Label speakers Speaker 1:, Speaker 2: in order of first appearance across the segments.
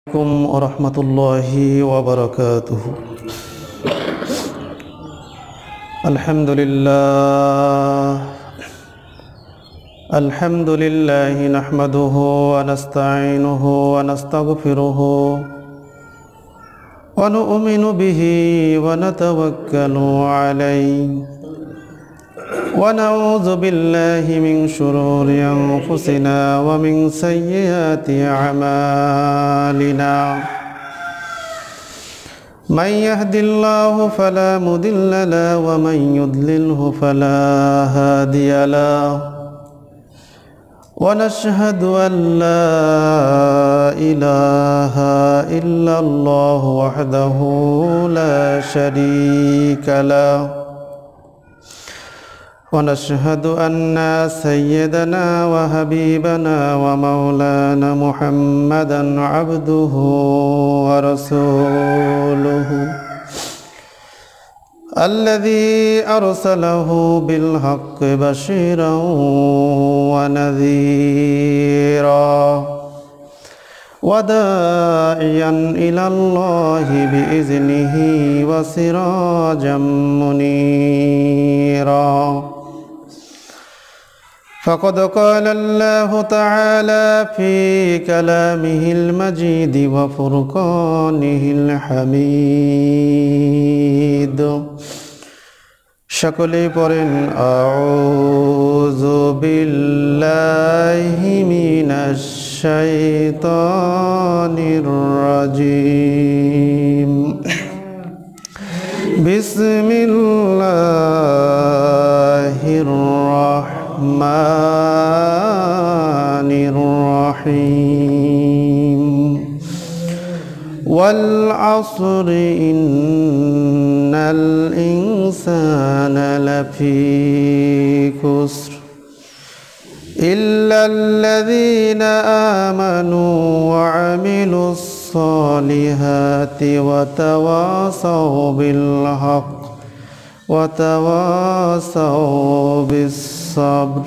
Speaker 1: عليكم ورحمة الله وبركاته. الحمد لله نحمده ونستعينه ونستغفره ونؤمن به ونتوكل عليه ونعوذ بالله من شرور أنفسنا ومن سيئات أعمالنا. من يهد الله فلا مضل له ومن يضلله فلا هادي له ونشهد أن لا إله إلا الله وحده لا شريك له ونشهد أن سيدنا وحبيبنا ومولانا محمدا عبده ورسوله الذي أرسله بالحق بشيرا ونذيرا وداعيا إلى الله بإذنه وسراجا منيرا. فقد قال الله تعالى في كلامه المجيد وفرقانه الحميد সকলে পড়েন আউযু বিল্লাহি মিনাশ শাইতানির রাজিম বিসমিল্লাহির রহমানির রহিম ওয়াল আসরি ইন্নাল ইনসানা লাফি খুসর ইল্লাল্লাযীনা আমানু ওয়া আমিলুস সালিহাতি ওয়া তাওয়াসাউ বিল হক ওয়া তাওয়াসাউ বিস সাবর।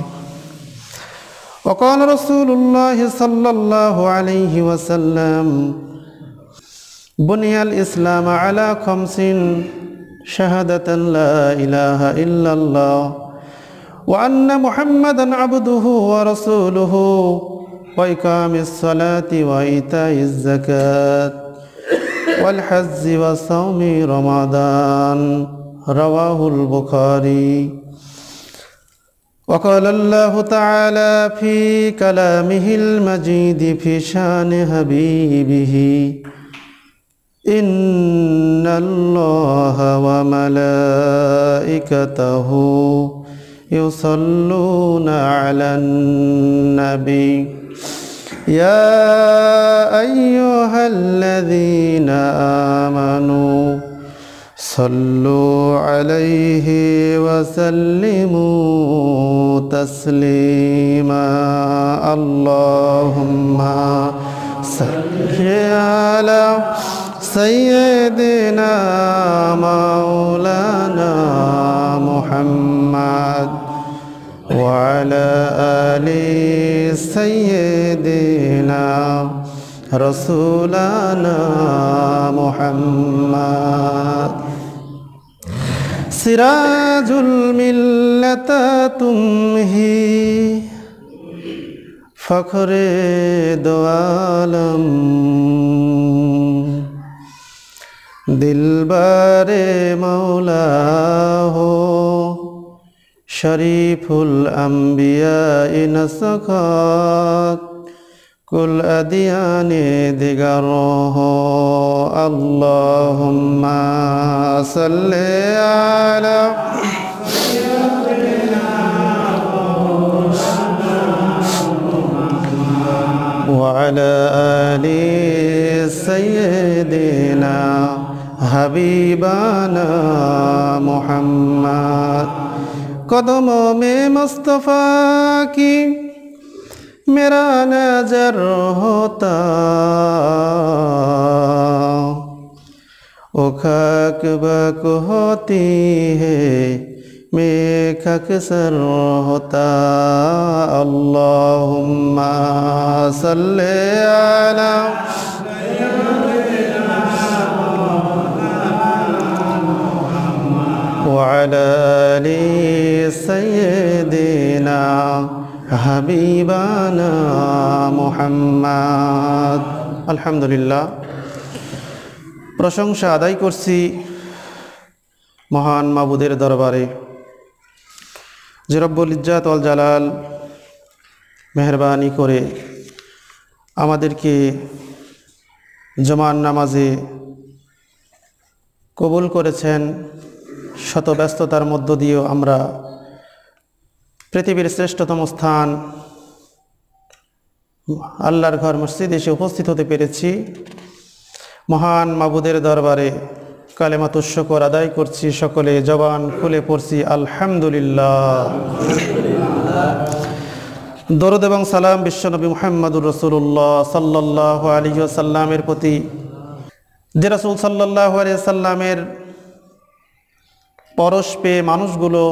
Speaker 1: وقال رسول الله صلى الله عليه وسلم بني الإسلام على خمس شهادة لا إله إلا الله وأن محمدا عبده ورسوله وإقام الصلاة وإيتاء الزكاة والحج وصوم رمضان رواه البخاري. وقال الله تعالى في كلامه المجيد في شان حبيبه إن الله وملائكته يصلون على النبي يا أيها الذين آمنوا صلوا عليه وسلموا تسليما. اللهم صل على سيدنا مولانا محمد وعلى آل سيدنا رسولنا محمد سراج الملة تمهي فخر دو عالم दिलबारे मौला हो शरीफुल अंबिया नसखात कुल अदियाने दिगर हो अल्लाहुम्मा सल्ले अला वअला आलि सय्यिदिना हबीबाना मुहम्मद कदमों में मुस्तफ़ा की मेरा नजर होता ओ खाक बक होती है मैं अक्सर होता अल्लाहुम्मा सल्ले अला আলহামদুলিল্লাহ, প্রশংসা আদায় করছি মহান মাবুদের দরবারে যে রব্বুল ইজ্জাত ওয়াল জালাল মেহরবানি করে আমাদেরকে জুমার নামাজে কবুল করেছেন। শত ব্যস্ততার মধ্য দিয়েও আমরা পৃথিবীর শ্রেষ্ঠতম স্থান আল্লাহর ঘর মসজিদে এসে উপস্থিত হতে পেরেছি। মহান মাবুদের দরবারে কালেমাতুশ শুকর আদায় করছি, সকলে জবান খুলে পড়ছি আলহামদুলিল্লাহ। দরুদ এবং সালাম বিশ্বনবী মুহাম্মদুর রাসূলুল্লাহ সাল্লাল্লাহু আলাইহি ওয়াসাল্লামের প্রতি, যে রাসূল সাল্লাল্লাহু আলাইহি ওয়াসাল্লামের পরশ পেয়ে মানুষগুলো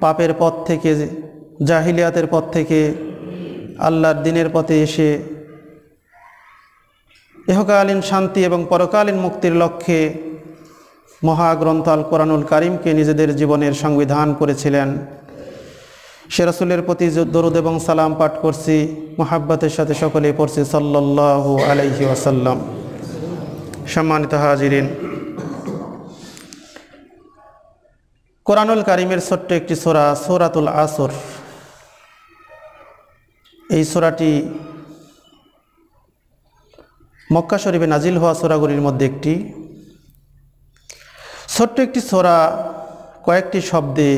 Speaker 1: পাপের পথ থেকে, জাহিলিয়াতের পথ থেকে আল্লাহর দ্বীনের পথে এসে ইহকালীন শান্তি এবং পরকালীন মুক্তির লক্ষ্যে মহাগ্রন্থ আল কোরআনুল কারীমকে নিজেদের জীবনের সংবিধান করেছিলেন। সে রাসূলের প্রতি দরুদ এবং সালাম পাঠ করছি, মুহাব্বতের সাথে সকলে পড়ছি সাল্লাল্লাহু আলাইহি ওয়াসাল্লাম। সম্মানিত হাজিরিন, কোরআনুল কারীমের ছোট্ট একটি সূরা, সূরাতুল আসর। এই সূরাটি মক্কা শরীফে নাজিল হওয়া সূরাগুলির মধ্যে একটি। ছোট্ট একটি সূরা, কয়েকটি শব্দে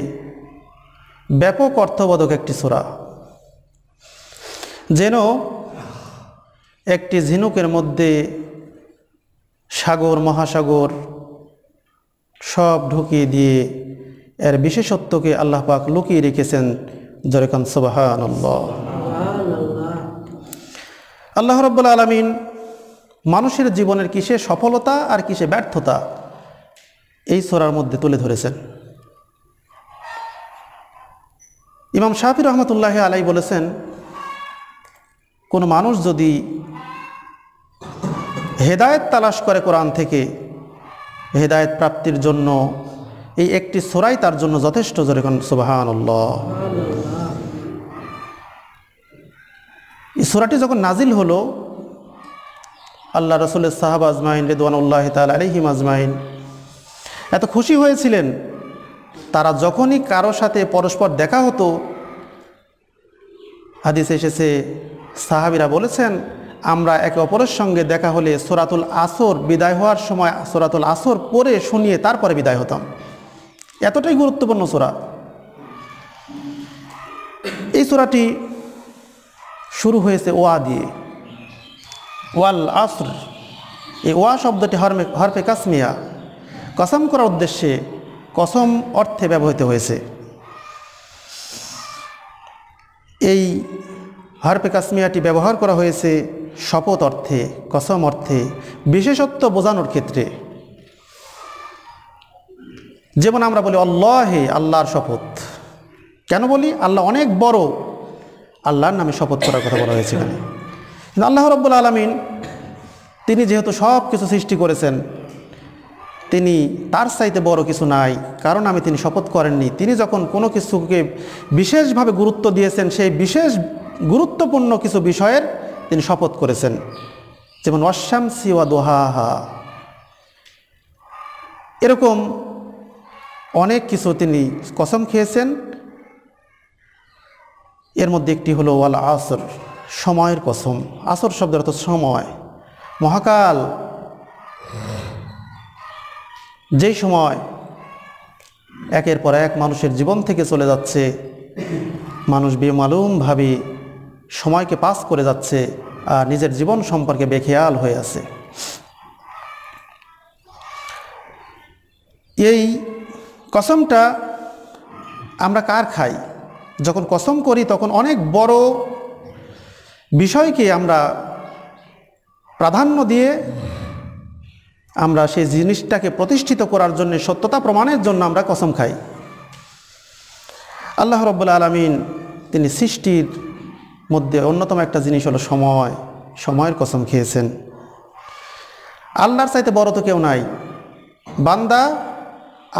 Speaker 1: ব্যাপক অর্থবোধক একটি সূরা, যেন একটি ঝিনুকের মধ্যে সাগর মহাসাগর সব ঢুকিয়ে দিয়ে এর বিশেষত্বকে আল্লাহ পাক লুকিয়ে রেখেছেন। জোরে কান সুবহানাল্লাহ। আল্লাহ রাব্বুল আলামিন মানুষের জীবনের কিসে সফলতা আর কিসে ব্যর্থতা এই সূরার মধ্যে তুলে ধরেছেন। ইমাম শাফি রহমতুল্লাহি আলাইহি বলেছেন, কোনো মানুষ যদি হেদায়েত তালাশ করে কোরআন থেকে, হেদায়েত প্রাপ্তির জন্য এই একটি সূরাই তার জন্য যথেষ্ট। জোরে কান সুবহানাল্লাহ। এই সূরাটি যখন নাজিল হলো, আল্লাহ রাসূলের সাহাবা আজমাইন রিদওয়ানুল্লাহি তাআলা আলাইহিম আজমাইন এত খুশি হয়েছিলেন। তারা যখনই কারো সাথে পরস্পর দেখা হতো, হাদিসে এসেছে সাহাবীরা বলেছেন, আমরা একে অপরের সঙ্গে দেখা হলে সূরাতুল আসর বিদায় হওয়ার সময় সূরাতুল আসর পড়ে শুনিয়ে তারপরে বিদায় হতাম। এতটাই গুরুত্বপূর্ণ সূরা। এই সূরাটি শুরু হয়েছে ওয়া দিয়ে, ওয়াল আসর। এই ওয়া শব্দটি হরফে কাসমিয়া, কসম করার উদ্দেশ্যে, কসম অর্থে ব্যবহৃত হয়েছে। এই হরফে কাসমিয়াটি ব্যবহার করা হয়েছে শপথ অর্থে, কসম অর্থে, বিশেষত্ব বোঝানোর ক্ষেত্রে। যেমন আমরা বলি আল্লাহে, আল্লাহর শপথ। কেন বলি? আল্লাহ অনেক বড়, আল্লাহর নামে শপথ করার কথা বলা হয়েছে এখানে। কিন্তু আল্লাহ রাব্বুল আলামিন তিনি যেহেতু সব কিছু সৃষ্টি করেছেন, তিনি তার চাইতে বড় কিছু নাই, কারণ আমি তিনি শপথ করেননি। তিনি যখন কোনো কিছুকে বিশেষভাবে গুরুত্ব দিয়েছেন, সেই বিশেষ গুরুত্বপূর্ণ কিছু বিষয়ের তিনি শপথ করেছেন। যেমন ওয়াশ-শামসি ওয়া দুহাহা, এরকম অনেক কিছু তিনি কসম খেয়েছেন। এর মধ্যে একটি হলো ওয়াল আসর, সময়ের কসম। আসর শব্দের অর্থ সময়, মহাকাল। যেই সময় একের পর এক মানুষের জীবন থেকে চলে যাচ্ছে, মানুষ বেমালুমভাবে সময়কে পাস করে যাচ্ছে আর নিজের জীবন সম্পর্কে বেখেয়াল হয়ে আছে। এই কসমটা আমরা কার খাই? যখন কসম করি তখন অনেক বড় বিষয়কে আমরা প্রাধান্য দিয়ে আমরা সেই জিনিসটাকে প্রতিষ্ঠিত করার জন্য, সত্যতা প্রমাণের জন্য আমরা কসম খাই। আল্লাহ রাব্বুল আলামিন তিনি সৃষ্টির মধ্যে অন্যতম একটা জিনিস হলো সময়, সময়ের কসম খেয়েছেন। আল্লাহর চাইতে বড় তো কেউ নাই। বান্দা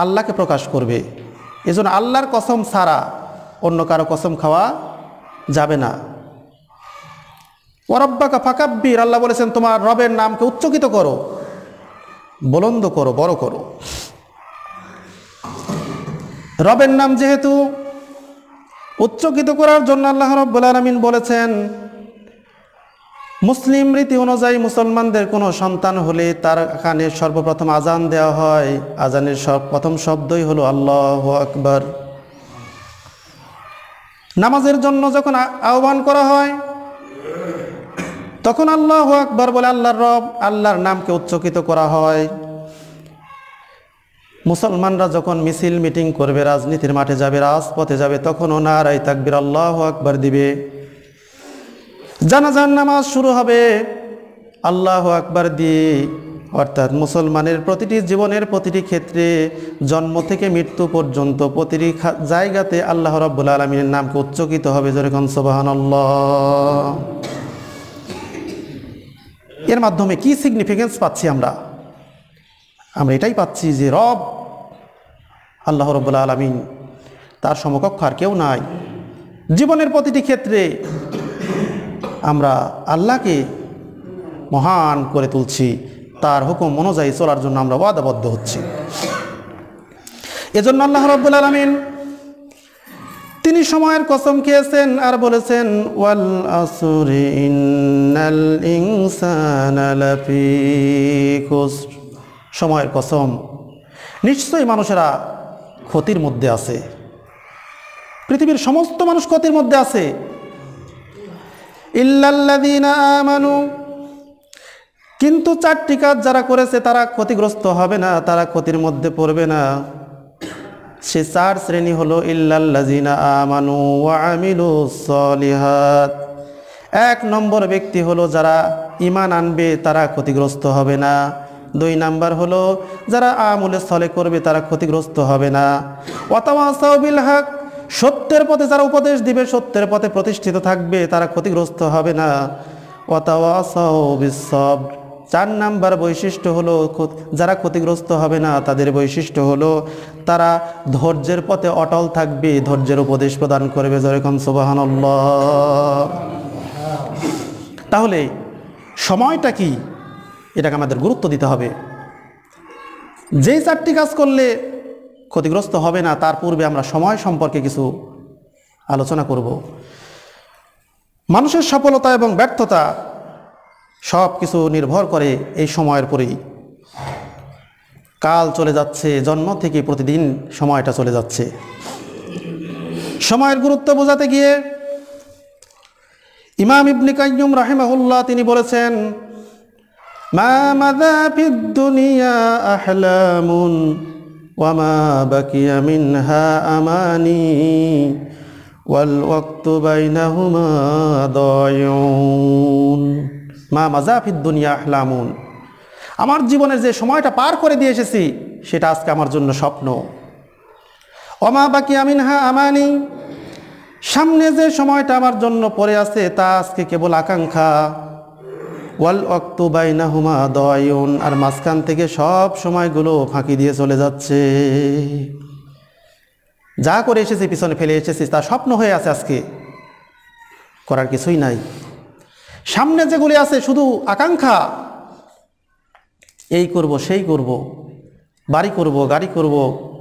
Speaker 1: আল্লাহকে প্রকাশ করবে, এজন্য আল্লাহর কসম ছাড়া অন্য কারো কসম খাওয়া যাবে না। ওয়ারাব্বাকা ফাকাব্বির, আল্লাহ বলেছেন তোমার রবের নামকে উচ্চকিত করো, বুলন্দ করো, বড় করো। রবের নাম যেহেতু উচ্চকিত করার জন্য আল্লাহ রাব্বুল আলামিন বলেছেন, মুসলিম রীতি অনুযায়ী মুসলমানদের কোনো সন্তান হলে তার কানে সর্বপ্রথম আজান দেওয়া হয়। আজানের প্রথম শব্দই হলো আল্লাহু আকবার। নামাজের জন্য যখন আহ্বান করা হয় তখন আল্লাহু আকবার বলে আল্লাহর রব, আল্লাহর নামকে উচ্চকিত করা হয়। মুসলমানরা যখন মিছিল মিটিং করবে, রাজনীতির মাঠে যাবে, রাজপথে যাবে, তখনও নারায়ে তাকবীর আল্লাহু আকবার দিবে। জানাজার নামাজ শুরু হবে আল্লাহু আকবার দিয়ে। অর্থাৎ মুসলমানের প্রতিটি জীবনের প্রতিটি ক্ষেত্রে, জন্ম থেকে মৃত্যু পর্যন্ত প্রতিটি জায়গাতে আল্লাহ রাব্বুল আলামিনের নামকে উচ্চকিত হবে। যেরকম সুবহানাল্লাহ। এর মাধ্যমে কি সিগনিফিকেন্স পাচ্ছি আমরা এটাই পাচ্ছি যে রব আল্লাহ রাব্বুল আলামিন, তার সমকক্ষ আর কেউ নাই। জীবনের প্রতিটি ক্ষেত্রে আমরা আল্লাহকে মহান করে তুলছি, তার হুকুম অনুযায়ী চলার জন্য আমরা ওয়াদাবদ্ধ হচ্ছি। এজন্য আল্লাহ রাব্বুল আলামিন তিনি সময়ের কসম খেয়েছেন আর বলেছেন, ওয়াল আসরি ইন্নাল ইনসানা লাফি খুসর। সময়ের কসম, নিশ্চয়ই মানুষেরা ক্ষতির মধ্যে আছে। পৃথিবীর সমস্ত মানুষ ক্ষতির মধ্যে আছে। ইল্লাল্লাযীনা আমানু, কিন্তু চারটি কাজ যারা করেছে তারা ক্ষতিগ্রস্ত হবে না, তারা ক্ষতির মধ্যে পড়বে না। সে চার শ্রেণী হলো ইল্লাল্লাযীনা আমানু ওয়া আমিলুস সলিহাত। এক নম্বর ব্যক্তি হলো যারা ঈমান আনবে তারা ক্ষতিগ্রস্ত হবে না। দুই নাম্বার হলো যারা আমলে সলে করবে তারা ক্ষতিগ্রস্ত হবে না। ওয়া তাওয়াসাউ বিল হক, সত্যের পথে যারা উপদেশ দিবে, সত্যের পথে প্রতিষ্ঠিত থাকবে, তারা ক্ষতিগ্রস্ত হবে না। ওয়া তাওয়াসাউ বিস সবর, চার নাম্বার বৈশিষ্ট্য হলো যারা ক্ষতিগ্রস্ত হবে না তাদের বৈশিষ্ট্য হলো তারা ধৈর্যের পথে অটল থাকবে, ধৈর্যের উপদেশ প্রদান করবে। যেরকম সুবহানাল্লাহ। তাহলে সময়টা কি, এটাকে আমাদের গুরুত্ব দিতে হবে। যেই চারটি কাজ করলে ক্ষতিগ্রস্ত হবে না, তার পূর্বে আমরা সময় সম্পর্কে কিছু আলোচনা করব। মানুষের সফলতা এবং ব্যর্থতা সব কিছু নির্ভর করে এই সময়ের পরেই। কাল চলে যাচ্ছে, জন্ম থেকে প্রতিদিন সময়টা চলে যাচ্ছে। সময়ের গুরুত্ব বোঝাতে গিয়ে ইমাম ইবনে কাইয়্যুম রাহিমাহুল্লাহ তিনি বলেছেন, মা মাযা ফিদ দুনিয়া আহলামুন ওয়া মা বাকিয়া মিনহা আমানি ওয়াল ওয়াক্তু বাইনাহুমা দায়ুন। মা মাযা ফিদ দুনিয়া আহলামুন, আমার জীবনের যে সময়টা পার করে দিয়ে এসেছি সেটা আজকে আমার জন্য স্বপ্ন। ওয়া মা বাকিয়া মিনহা আমানি, সামনে যে সময়টা আমার জন্য পড়ে আছে তা আজকে কেবল আকাঙ্ক্ষা। ওয়াল ওয়াক্তু বাইনাহুমা দায়ুন, আর মাঝখান থেকে সব সময়গুলো ফাঁকি দিয়ে চলে যাচ্ছে। যা করে এসেছি, পিছনে ফেলে এসেছি, তা স্বপ্ন হয়ে আছে, আজকে করার কিছুই নাই। সামনে যেগুলি আছে শুধু আকাঙ্ক্ষা, এই করব, সেই করব, বাড়ি করব, গাড়ি করব,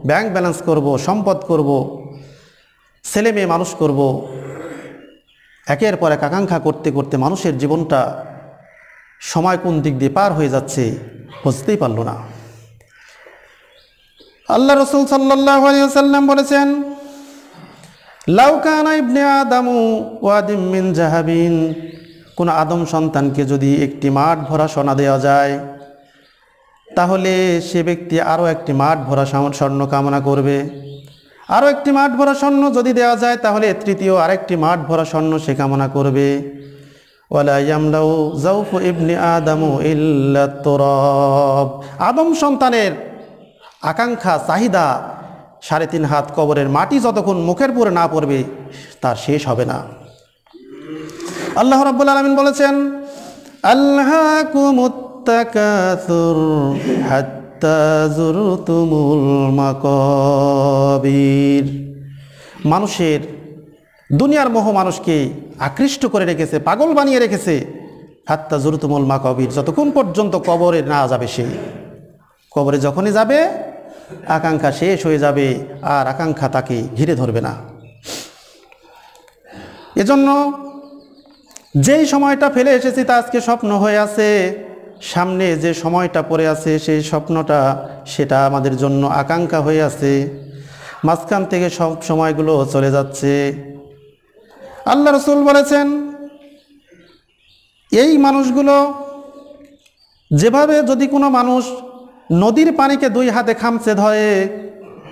Speaker 1: ব্যাংক ব্যালেন্স করব, সম্পদ করব, ছেলে মেয়ে মানুষ করব। একের পর এক আকাঙ্ক্ষা করতে করতে মানুষের জীবনটা সময় কোন দিক দিয়ে পার হয়ে যাচ্ছে বুঝতেই পারল না। আল্লাহ রাসূল সাল্লাল্লাহু আলাইহি ওয়াসাল্লাম বলেছেন, লাউ কানা ইবনে আদামু ওয়াদিম মিন যাহাবিন, কোন আদম সন্তানকে যদি একটি মাঠ ভরা সোনা দেওয়া যায় তাহলে সে ব্যক্তি আরও একটি মাঠ ভরা স্বর্ণ কামনা করবে। আরও একটি মাঠ ভরা স্বর্ণ যদি দেওয়া যায় তাহলে তৃতীয় আরেকটি মাঠ ভরা স্বর্ণ সে কামনা করবে। ওয়ালা ইয়ামলাউ জাওফু ইবনি আদামু ইল্লা তুরাব, আদম সন্তানের আকাঙ্ক্ষা চাহিদা 3.5 হাত কবরের মাটি যতক্ষণ মুখের পুরে না পড়বে তার শেষ হবে না। আল্লাহ রাব্বুল আলামিন বলেছেন, আলহাকুমুত তাকাসুর হাত্তা যুরতুমুল মাকাবির, মানুষের দুনিয়ার মোহ মানুষকে আকৃষ্ট করে রেখেছে, পাগল বানিয়ে রেখেছে। হাত্তা জুরতুমুল মাকাবির, যতক্ষণ পর্যন্ত কবরে না যাবে সে। কবরে যখনই যাবে আকাঙ্ক্ষা শেষ হয়ে যাবে, আর আকাঙ্ক্ষা তাকে ঘিরে ধরবে না। এজন্য যেই সময়টা ফেলে এসেছি তা আজকে স্বপ্ন হয়ে আছে, সামনে যে সময়টা পড়ে আছে সেই স্বপ্নটা সেটা আমাদের জন্য আকাঙ্ক্ষা হয়ে আছে। মাঝখান থেকে সব সময়গুলো চলে যাচ্ছে। আল্লাহ রাসূল বলেছেন, এই মানুষগুলো যেভাবে যদি কোনো মানুষ নদীর পানিকে দুই হাতে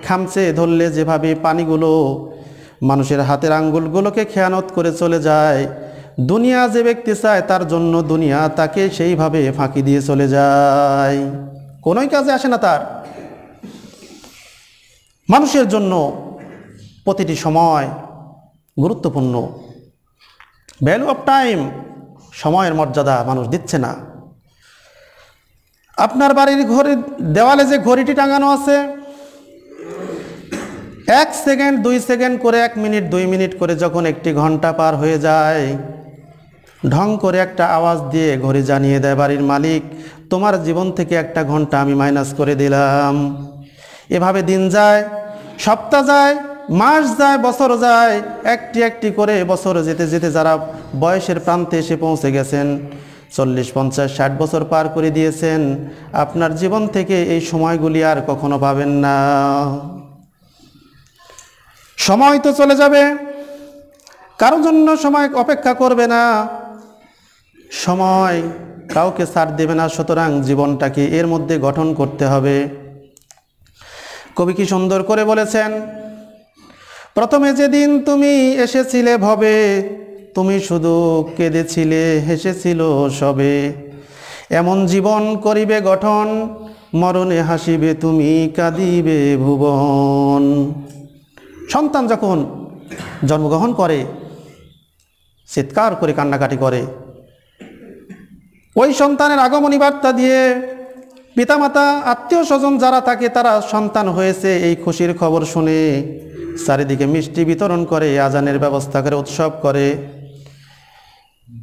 Speaker 1: খামচে ধরলে যেভাবে পানিগুলো মানুষের হাতের আঙ্গুলগুলোকে খেয়ানত করে চলে যায়, দুনিয়া যে ব্যক্তি চায় তার জন্য দুনিয়া তাকে সেইভাবে ফাঁকি দিয়ে চলে যায়, কোনোই কাজে আসে না তার। মানুষের জন্য প্রতিটি সময় গুরুত্বপূর্ণ। ভ্যালু অফ টাইম, সময়ের মর্যাদা মানুষ দিচ্ছে না। আপনার বাড়ির ঘড়ির দেওয়ালে যে ঘড়িটি টাঙানো আছে, 1 সেকেন্ড 2 সেকেন্ড করে, 1 মিনিট 2 মিনিট করে যখন একটি ঘন্টা পার হয়ে যায়, ঢং করে একটা আওয়াজ দিয়ে ঘড়ি জানিয়ে দেয় বাড়ির মালিক, তোমার জীবন থেকে 1 ঘন্টা আমি মাইনাস করে দিলাম। এভাবে দিন যায়, সপ্তাহ যায়, মাস যায়, বছর যায়, একটি একটি করে বছর যেতে যেতে যারা বয়সের প্রান্তে এসে পৌঁছে গেছেন, 40, 50, 60 বছর পার করে দিয়েছেন, আপনার জীবন থেকে এই সময়গুলি আর কখনো পাবেন না। সময় তো চলে যাবে, কারোর জন্য সময় অপেক্ষা করবে না, সময় কাউকে ছাড় দেবে না। সুতরাং জীবনটাকে এর মধ্যে গঠন করতে হবে। কবি কি সুন্দর করে বলেছেন, প্রথমে যেদিন তুমি এসেছিলে ভবে, তুমি শুধু কেঁদেছিলে, হেসেছিল সবে, এমন জীবন করিবে গঠন, মরণে হাসিবে তুমি, কাঁদিবে ভুবন। সন্তান যখন জন্মগ্রহণ করে চিৎকার করে কান্নাকাটি করে, ওই সন্তানের আগমনী বার্তা দিয়ে পিতামাতা আত্মীয় স্বজন যারা থাকে তারা সন্তান হয়েছে এই খুশির খবর শুনে চারিদিকে মিষ্টি বিতরণ করে, আজানের ব্যবস্থা করে, উৎসব করে।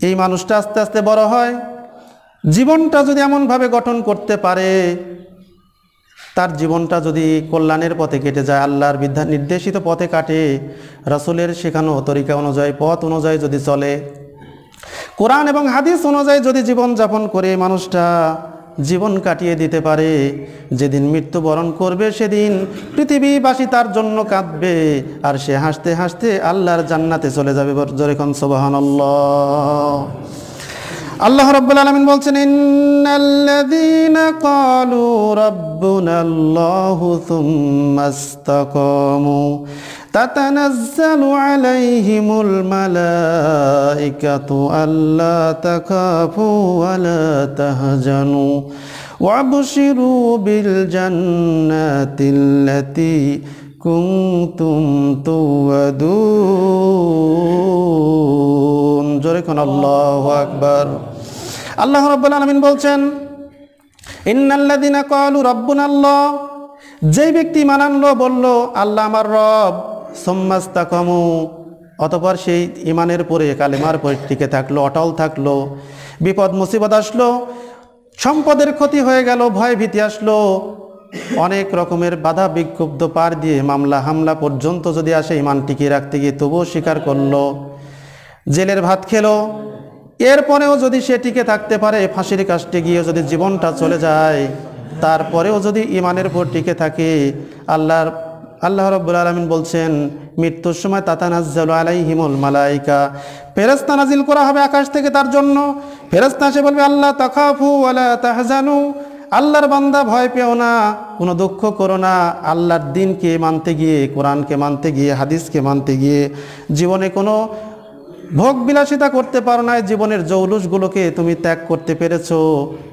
Speaker 1: এই মানুষটা আস্তে আস্তে বড় হয়, জীবনটা যদি এমনভাবে গঠন করতে পারে, তার জীবনটা যদি কল্যাণের পথে কেটে যায়, আল্লাহর বিধান নির্দেশিত পথে কাটে, রাসূলের শেখানো তরিকা অনুযায়ী, পথ অনুযায়ী যদি চলে, কোরআন এবং হাদিস অনুযায়ী যদি জীবন যাপন করে মানুষটা জীবন কাটিয়ে দিতে পারে, যেদিন মৃত্যুবরণ করবে সেদিন পৃথিবীবাসী তার জন্য কাঁদবে, আর সে হাসতে হাসতে আল্লাহর জান্নাতে চলে যাবে। জোরে কোন সুবহানাল্লাহ। আল্লাহ রাব্বুল আলামিন বলছেন, ইন্নাল্লাযীনা ক্বালু রাব্বুনাল্লাহু সুম্মা ইসতাকামু তাতানাজ্জালু আলাইহিমুল মালাইকাতু আল্লা তাখাফু ওয়া লা তাহজানু ওয়াবশিরু বিল জান্নাতিল্লাতী কুনতুম তুআদুন। জোরে কোন আল্লাহু আকবার। আল্লাহ রাব্বুল আলামিন বলছেন, ইন্নাল্লাযীনা ক্বালু রাব্বুনাল্লাহ, যেই ব্যক্তি ঈমান আনলো, বলল আল্লাহ আমার রব, সুম্মা ইসতাকামু, অতঃপর সেই ঈমানের পরে কালেমার পরে টিকে থাকলো, অটল থাকলো, বিপদ মুসিবত আসলো, সম্পদের ক্ষতি হয়ে গেল, ভয় ভীতি আসলো, অনেক রকমের বাধা বিক্ষুব্ধ পার দিয়ে মামলা হামলা পর্যন্ত যদি আসে, ঈমান টিকিয়ে রাখতে গিয়ে তবুও স্বীকার করলো, জেলের ভাত খেলো, এরপরেও যদি সে টিকে থাকতে পারে, ফাঁসির কাস্টে গিয়ে যদি জীবনটা চলে যায়, তারপরেও যদি ঈমানের উপর টিকে থাকে, আল্লাহ রাব্বুল আলামিন বলছেন মৃত্যুর সময় তাতানাজ্জালু আলাইহিমুল মালাইকা, ফেরেশতা নাজিল করা হবে আকাশ থেকে তার জন্য। ফেরেশতা এসে বলবে, আল্লাহ তাখাফু ওয়া লা তাহজানু, আল্লাহর বান্দা ভয় পেও না, কোনো দুঃখ করো না। আল্লাহর দ্বীনকে মানতে গিয়ে, কোরআনকে মানতে গিয়ে, হাদিসকে মানতে গিয়ে জীবনে কোনো ভোগ বিলাসিতা করতে পারো না, জীবনের জৌলুসগুলোকে তুমি ত্যাগ করতে পেরেছো।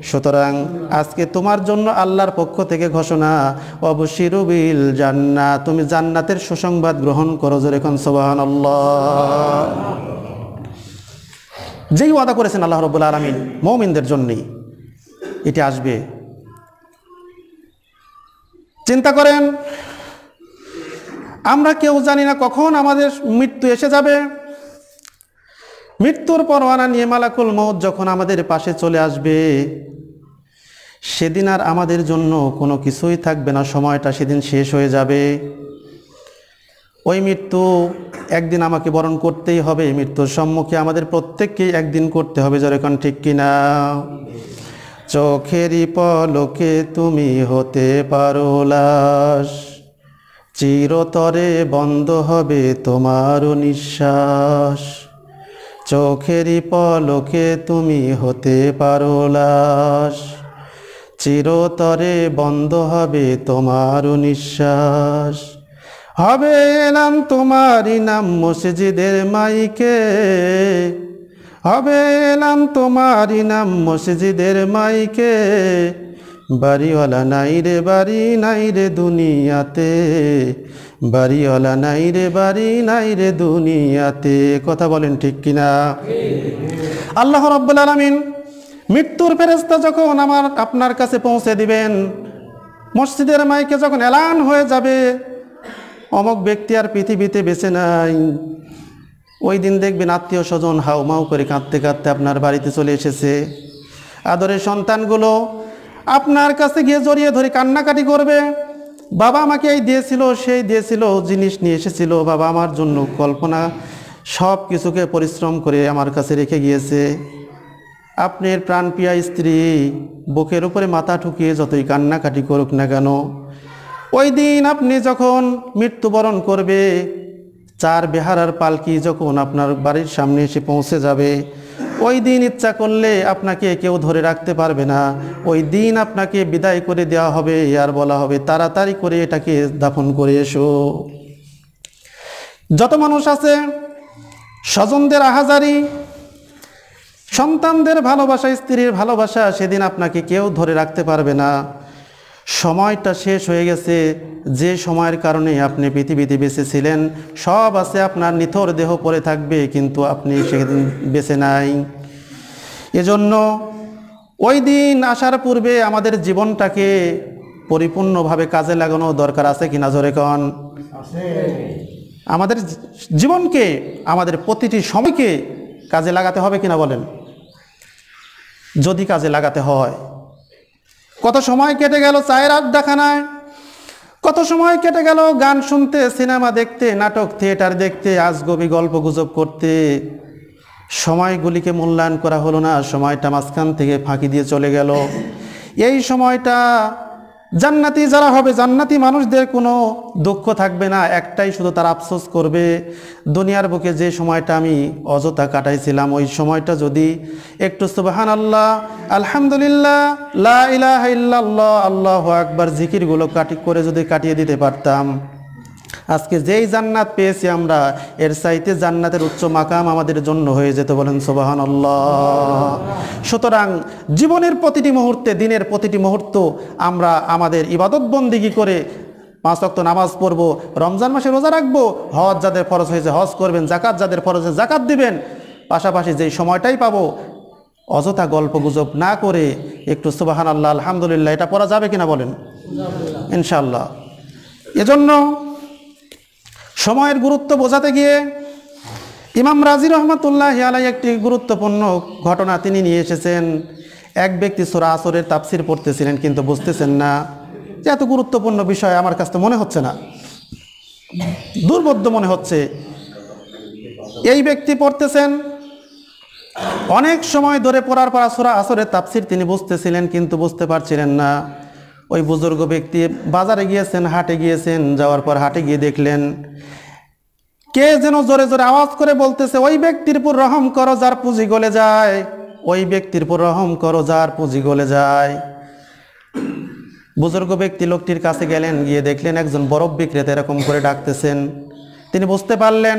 Speaker 1: সুতরাং আজকে তোমার জন্য আল্লাহর পক্ষ থেকে ঘোষণা, ওয়াবশিরু বিল জান্নাহ, তুমি জান্নাতের সুসংবাদ গ্রহণ করো। জোরে কোন সুবহানাল্লাহ। যেই ওয়াদা করেছেন আল্লাহ রাব্বুল আলামিন মুমিনদের জন্যই, এটি আসবে। চিন্তা করেন, আমরা কেউ জানি না কখন আমাদের মৃত্যু এসে যাবে। মৃত্যুর পরোয়ানা নিয়ে মালাকুল মউত যখন আমাদের পাশে চলে আসবে, সেদিন আর আমাদের জন্য কোনো কিছুই থাকবে না, সময়টা সেদিন শেষ হয়ে যাবে। ওই মৃত্যু একদিন আমাকে বরণ করতেই হবে, মৃত্যুর সম্মুখে আমাদের প্রত্যেককেই একদিন করতে হবে। যেরকম ঠিক কিনা? চোখেরই পলকে তুমি হতে পারো লাশ, চিরতরে বন্ধ হবে তোমারও নিঃশ্বাস। চোখেরই পলকে তুমি হতে পারো লাশ, চিরতরে বন্ধ হবে তোমারও নিঃশ্বাস। হবে এলাম তোমারই নাম মসজিদের মাইকে, হবে এলাম তোমারই নাম মসজিদের মাইকে। বাড়িওয়ালা নাই রে বাড়ি নাই রে দুনিয়াতে, বাড়িওয়ালা নাই রে বাড়ি নাই রে দুনিয়াতে। কথা বলেন ঠিক কিনা? আল্লাহ রাব্বুল আলামিন মৃত্যুর ফেরেশতা যখন আপনার কাছে পৌঁছে দিবেন, মসজিদের মাইকে যখন এলান হয়ে যাবে অমুক ব্যক্তি আর পৃথিবীতে বেঁচে নাই, ওই দিন দেখবেন আত্মীয় স্বজন হাউমাউ করে কাঁদতে কাঁদতে আপনার বাড়িতে চলে এসেছে। আদরের সন্তানগুলো আপনার কাছে গিয়ে জড়িয়ে ধরে কান্নাকাটি করবে। বাবা আমাকে এই দিয়েছিল, সেই দিয়েছিল, জিনিস নিয়ে এসেছিল, বাবা আমার জন্য কল্পনা সব কিছুকে পরিশ্রম করে আমার কাছে রেখে গিয়েছে। আপনার প্রাণপ্রিয়া স্ত্রী বুকের উপরে মাথা ঠুকিয়ে যতই কান্নাকাটি করুক না কেন, ওই দিন আপনি যখন মৃত্যুবরণ করবে, চার বেহারার পালকি যখন আপনার বাড়ির সামনে এসে পৌঁছে যাবে, ওই দিন ইচ্ছা করলে আপনাকে কেউ ধরে রাখতে পারবে না। ওই দিন আপনাকে বিদায় করে দেওয়া হবে, আর বলা হবে তাড়াতাড়ি করে এটাকে দাফন করে এসো। যত মানুষ আছে, স্বজনদের আহাজারি, সন্তানদের ভালোবাসা, স্ত্রীর ভালোবাসা, সেদিন আপনাকে কেউ ধরে রাখতে পারবে না। সময়টা শেষ হয়ে গেছে। যে সময়ের কারণে আপনি পৃথিবীতে বেঁচে ছিলেন সব আছে, আপনার নিথর দেহ পড়ে থাকবে, কিন্তু আপনি সেদিন বেঁচে নাই। এজন্য ওই দিন আসার পূর্বে আমাদের জীবনটাকে পরিপূর্ণভাবে কাজে লাগানো দরকার। আছে কিনা? জোরে কন। আমাদের জীবনকে, আমাদের প্রতিটি সময়কে কাজে লাগাতে হবে কিনা বলেন? যদি কাজে লাগাতে হয়, কত সময় কেটে গেল চায়ের আড্ডাখানায়, কত সময় কেটে গেল গান শুনতে, সিনেমা দেখতে, নাটক থিয়েটার দেখতে, আজগবি গল্প গুজব করতে। সময়গুলিকে মূল্যায়ন করা হলো না, সময়টা মাঝখান থেকে ফাঁকি দিয়ে চলে গেল। এই সময়টা জান্নাতি যারা হবে, জান্নাতি মানুষদের কোনো দুঃখ থাকবে না, একটাই শুধু তারা আফসোস করবে, দুনিয়ার বুকে যে সময়টা আমি অযথা কাটাইছিলাম, ওই সময়টা যদি একটু সুবহানাল্লাহ, আলহামদুলিল্লাহ, লা ইলাহা ইল্লাল্লাহ, আল্লাহু আকবার জিকিরগুলো করে যদি কাটিয়ে দিতে পারতাম, আজকে যেই জান্নাত পেয়েছি আমরা, এর চাইতে জান্নাতের উচ্চ মাকাম আমাদের জন্য হয়ে যেত। বলেন সুবহানাল্লাহ। সুতরাং জীবনের প্রতিটি মুহূর্তে, দিনের প্রতিটি মুহূর্ত আমরা আমাদের ইবাদত বন্দিগি করে 5 ওয়াক্ত নামাজ পড়ব, রমজান মাসে রোজা রাখবো, হজ যাদের ফরজ হয়েছে হজ করবেন, জাকাত যাদের ফরজ হয়েছে জাকাত দিবেন। পাশাপাশি যেই সময়টাই পাবো অযথা গল্প গুজব না করে একটু সুবহানাল্লাহ, আলহামদুলিল্লাহ এটা পড়া যাবে কিনা বলেন? ইনশাআল্লাহ। এজন্য সময়ের গুরুত্ব বোঝাতে গিয়ে ইমাম রাজি রহমতুল্লাহি আলাইহি একটি গুরুত্বপূর্ণ ঘটনা তিনি নিয়ে এসেছেন। এক ব্যক্তি সূরা আসরের তাফসির পড়তেছিলেন, কিন্তু বুঝতেছেন না যে এত গুরুত্বপূর্ণ বিষয় আমার কাছে মনে হচ্ছে না, দুর্বোধ্য মনে হচ্ছে। এই ব্যক্তি পড়তেছেন, অনেক সময় ধরে পড়ার পর সূরা আসরের তাফসির তিনি বুঝতেছিলেন, কিন্তু বুঝতে পারছিলেন না। ওই বুজুর্গ ব্যক্তি বাজারে গিয়েছেন, হাটে গিয়েছেন, যাওয়ার পর হাটে গিয়ে দেখলেন কে যেন জোরে জোরে আওয়াজ করে বলতেছে, ওই ব্যক্তির উপর রহম করো যার পুঁজি গলে যায়, ওই ব্যক্তির উপর রহম করো যার পুঁজি গলে যায়। বুজুর্গ ব্যক্তি লোকটির কাছে গেলেন, গিয়ে দেখলেন একজন বরফ বিক্রেতা এরকম করে ডাকতেছেন। তিনি বুঝতে পারলেন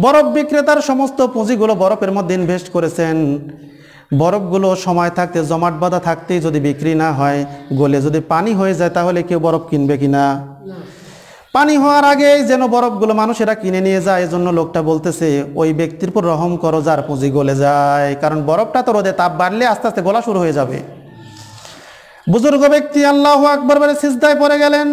Speaker 1: বরফ বিক্রেতার সমস্ত পুঁজিগুলো বরফের মধ্যে ইনভেস্ট করেছেন। বরফগুলো সময় থাকতে, জমাট বাঁধা থাকতেই যদি বিক্রি না হয়, গলে যদি পানি হয়ে যায়, তাহলে কেউ বরফ কিনবে কিনা? পানি হওয়ার আগেই যেন বরফগুলো মানুষেরা কিনে নিয়ে যায়। এজন্য লোকটা বলতেছে, ওই ব্যক্তির উপর রহম করো যার পুঁজি গলে যায়, কারণ বরফটা তো রোদে তাপ বাড়লে আস্তে আস্তে গলা শুরু হয়ে যাবে। বুজুর্গ ব্যক্তি আল্লাহু আকবার বলে সিজদায় পড়ে গেলেন।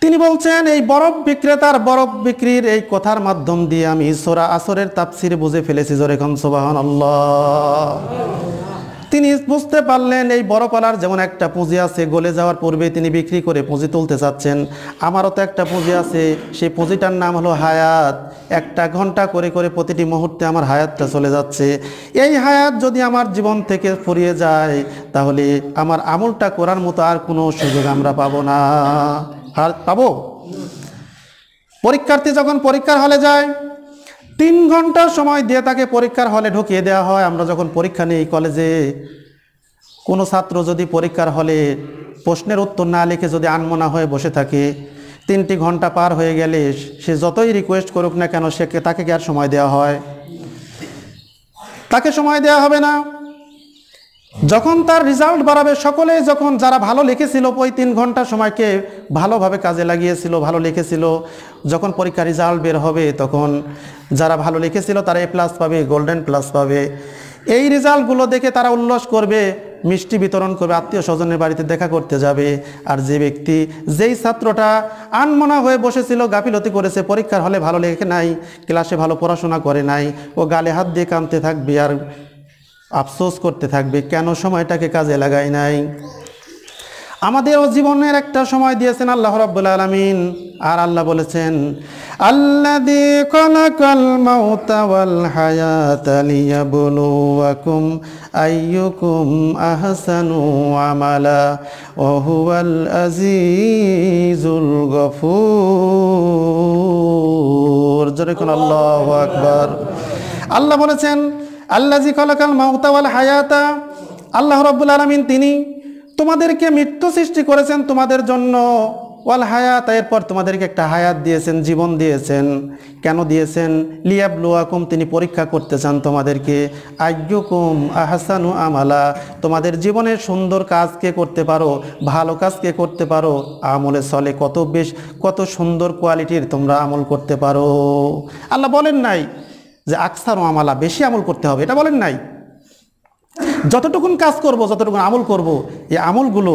Speaker 1: তিনি বলছেন, এই বরফ বিক্রেতার বরফ বিক্রির এই কথার মাধ্যম দিয়ে আমি সূরা আসরের তাফসীর বুঝে ফেলেছি। জোরে কোন সুবহানাল্লাহ। তিনি বুঝতে পারলেন এই বরফওয়ালার যেমন একটা পুঁজি আছে, গলে যাওয়ার পূর্বে তিনি বিক্রি করে পুঁজি তুলতে চাচ্ছেন। আমারও তো একটা পুঁজি আছে, সেই পুঁজিটার নাম হলো হায়াত। একটা ঘন্টা করে করে প্রতিটি মুহূর্তে আমার হায়াতটা চলে যাচ্ছে। এই হায়াত যদি আমার জীবন থেকে ফুরিয়ে যায়, তাহলে আমার আমলটা করার মতো আর কোনো সুযোগ আমরা পাবো না। আর পাবো? পরীক্ষার্থী যখন পরীক্ষার হলে যায়, 3 ঘন্টা সময় দিয়ে তাকে পরীক্ষার হলে ঢুকিয়ে দেওয়া হয়। আমরা যখন পরীক্ষা নিই কলেজে, কোনো ছাত্র যদি পরীক্ষার হলে প্রশ্নের উত্তর না লিখে যদি আনমনা হয়ে বসে থাকে, 3টি ঘন্টা পার হয়ে গেলে সে যতই রিকোয়েস্ট করুক না কেন, তাকে কি আর সময় দেওয়া হয়? তাকে সময় দেওয়া হবে না। যখন তার রেজাল্ট বাড়াবে, সকলেই যখন যারা ভালো লিখেছিল ওই 3 ঘন্টা সময়কে ভালোভাবে কাজে লাগিয়েছিল, ভালো লিখেছিল, যখন পরীক্ষার রেজাল্ট বের হবে তখন যারা ভালো লিখেছিল তারা A+ পাবে, গোল্ডেন প্লাস পাবে। এই রেজাল্টগুলো দেখে তারা উল্লাস করবে, মিষ্টি বিতরণ করবে, আত্মীয় স্বজনের বাড়িতে দেখা করতে যাবে। আর যেই ছাত্রটা আনমনা হয়ে বসেছিল, গাফিলতি করেছে, পরীক্ষার হলে ভালো লেখে নাই, ক্লাসে ভালো পড়াশোনা করে নাই, ও গালে হাত দিয়ে কাঁদতে থাকবে আর আফসোস করতে থাকবে, কেন সময়টাকে কাজে লাগাই নাই। আমাদেরও জীবনের একটা সময় দিয়েছেন আল্লাহ রাব্বুল আলামিন। আর আল্লাহ বলেছেন, আল্লাযী খালাকাল মাউতা ওয়াল হায়াতা লিয়াবলুয়াকুম আইয়ুকুম আহসানু আমালা ওয়া হুয়াল আজিজুল গফুর। জোরে কোন আল্লাহু আকবার। আল্লাহ বলেছেন, আল্লাযী খালাকাল মাউতা ওয়াল হায়াতা, আল্লাহ রাব্বুল আলামিন তিনি তোমাদেরকে মৃত্যু সৃষ্টি করেছেন তোমাদের জন্য, ওয়াল হায়াত, এরপর তোমাদেরকে একটা হায়াত দিয়েছেন, জীবন দিয়েছেন। কেন দিয়েছেন? লিয়াবলুয়াকুম, তিনি পরীক্ষা করতে চান তোমাদেরকে। আইয়ুকুম আহসানু আমালা, তোমাদের জীবনের সুন্দর কাজ কে করতে পারো, ভালো কাজ কে করতে পারো, আমলে চলে কত সুন্দর কোয়ালিটির তোমরা আমল করতে পারো। আল্লাহ বলেন নাই যে আকসারু আমালা, বেশি আমল করতে হবে, এটা বলেন নাই। যতটুকুন কাজ করব, যতটুকুন আমল করব, এই আমলগুলো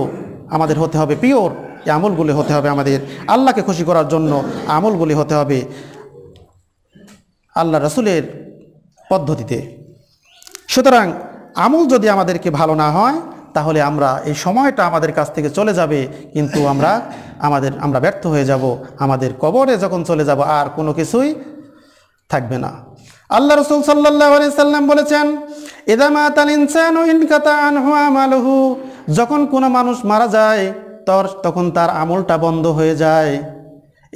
Speaker 1: আমাদের হতে হবে পিওর। এই আমলগুলি হতে হবে আমাদের আল্লাহকে খুশি করার জন্য, আমলগুলি হতে হবে আল্লাহ রাসূলের পদ্ধতিতে। সুতরাং আমল যদি আমাদেরকে ভালো না হয়, তাহলে আমরা এই সময়টা আমাদের কাছ থেকে চলে যাবে, কিন্তু আমরা ব্যর্থ হয়ে যাব। আমাদের কবরে যখন চলে যাব আর কোনো কিছুই থাকবে না। আল্লাহ রাসূল সাল্লাল্লাহু আলাইহি সাল্লাম বলেছেন, ইযা মাতাল ইনসানু ইনকাতা আনহু আমালুহু, যখন কোনো মানুষ মারা যায় তখন তার আমলটা বন্ধ হয়ে যায়।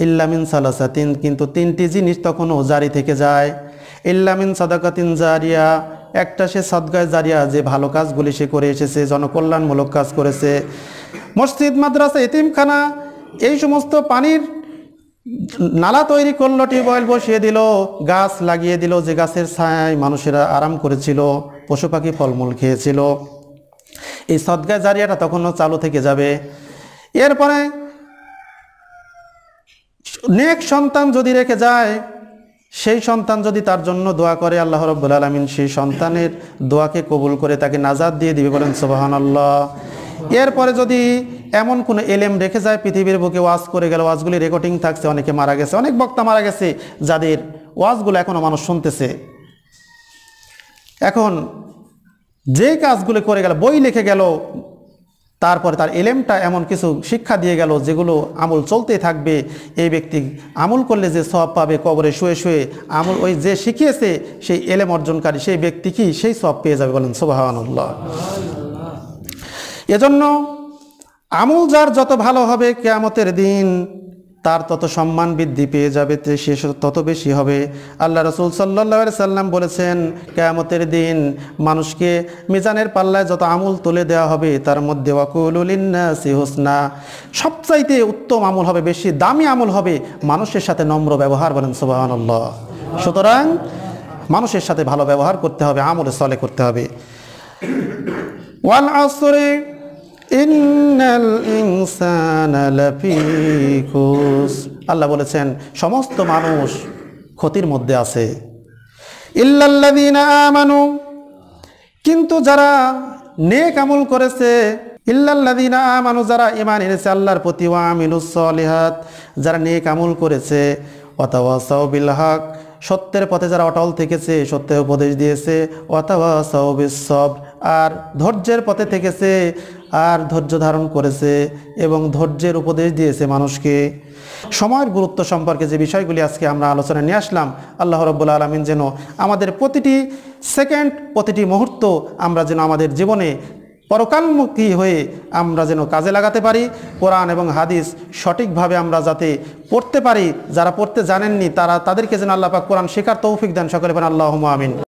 Speaker 1: ইল্লা মিন সালাসাতিন, কিন্তু 3টি জিনিস তখনও জারি থেকে যায়। ইল্লা মিন সাদাকাতিন জারিয়া, একটা সে সাদকায়ে জারিয়া, যে ভালো কাজগুলি সে করে এসেছে, জনকল্যাণমূলক কাজ করেছে। মসজিদ, মাদ্রাসা, এতিমখানা, এই সমস্ত পানির নালা তৈরি করলো, টিউবওয়েল বসিয়ে দিল, গাছ লাগিয়ে দিল, যে গাছের ছায়ায় মানুষেরা আরাম করেছিল, পশু পাখি ফলমূল খেয়েছিল, এই সদকায়ে জারিয়াটা তখনও চালু থেকে যাবে। এরপরে নেক সন্তান যদি রেখে যায়, সেই সন্তান যদি তার জন্য দোয়া করে, আল্লাহ রাব্বুল আলামিন সেই সন্তানের দোয়াকে কবুল করে তাকে নাজাত দিয়ে দিবে, বলেন সুবহানাল্লাহ। এরপরে যদি এমন কোনো এলেম রেখে যায়, পৃথিবীর বুকে ওয়াজ করে গেল, ওয়াজগুলি রেকর্ডিং থাকছে, অনেকে মারা গেছে, অনেক বক্তা মারা গেছে, যাদের ওয়াজগুলো এখনও মানুষ শুনতেছে। এখন যে কাজগুলো করে গেল, বই লিখে গেল, তারপরে তার এলেমটা এমন কিছু শিক্ষা দিয়ে গেল যেগুলো আমল চলতেই থাকবে, এই ব্যক্তি আমল করলে যে সওয়াব পাবে, কবরে শুয়ে শুয়ে আমল, ওই যে শিখিয়েছে সেই এলেম অর্জনকারী সেই ব্যক্তি কি সেই সওয়াব পেয়ে যাবে, বলেন সুবহানাল্লাহ। এজন্য আমল যার যত ভালো হবে, কিয়ামতের দিন তার তত সম্মান বৃদ্ধি পেয়ে যাবে, সে তত বেশি হবে। আল্লাহ রাসূল সাল্লাল্লাহু আলাইহি সাল্লাম বলেছেন, কিয়ামতের দিন মানুষকে মিজানের পাল্লায় যত আমল তুলে দেওয়া হবে, তার মধ্যে ওয়াকুলু লিন্নাসি হুসনা, সবচাইতে উত্তম আমল হবে, বেশি দামি আমল হবে মানুষের সাথে নম্র ব্যবহার, বলেন সুবহানাল্লাহ। সুতরাং মানুষের সাথে ভালো ব্যবহার করতে হবে, আমলে সলে করতে হবে। ওয়াল আসরি ইন্নাল ইনসানা লাফি খুসর, আল্লাহ বলেছেন সমস্ত মানুষ ক্ষতির মধ্যে আছে। ইল্লাল্লাযীনা আমানু, কিন্তু যারা নেক আমল করেছে, ইল্লাল্লাযীনা আমানু, যারা ঈমান এনেছে আল্লাহর প্রতি, ওয়া আমিলুস সলিহাত, যারা নেক আমল করেছে, ওয়া তাওয়াসাউ বিল হক, সত্যের পথে যারা অটল থেকেছে, সত্যের উপদেশ দিয়েছে, ওয়া তাওয়াসাউ বিস সবর, আর ধৈর্যের পথে থেকেছে আর ধৈর্য ধারণ করেছে এবং ধৈর্যের উপদেশ দিয়েছে মানুষকে। সময়ের গুরুত্ব সম্পর্কে যে বিষয়গুলি আজকে আমরা আলোচনা নিয়ে আসলাম, আল্লাহ রাব্বুল আলামিন যেন আমাদের প্রতিটি সেকেন্ড, প্রতিটি মুহূর্ত আমরা যেন আমাদের জীবনে পরকালমুখী হয়ে আমরা যেন কাজে লাগাতে পারি। কোরআন এবং হাদিস সঠিকভাবে আমরা যাতে পড়তে পারি, যারা পড়তে জানেননি তাদেরকে যেন আল্লাহ পাক কোরআন শেখার তৌফিক দেন। সকলে বলেন আল্লাহুম্মা আমিন।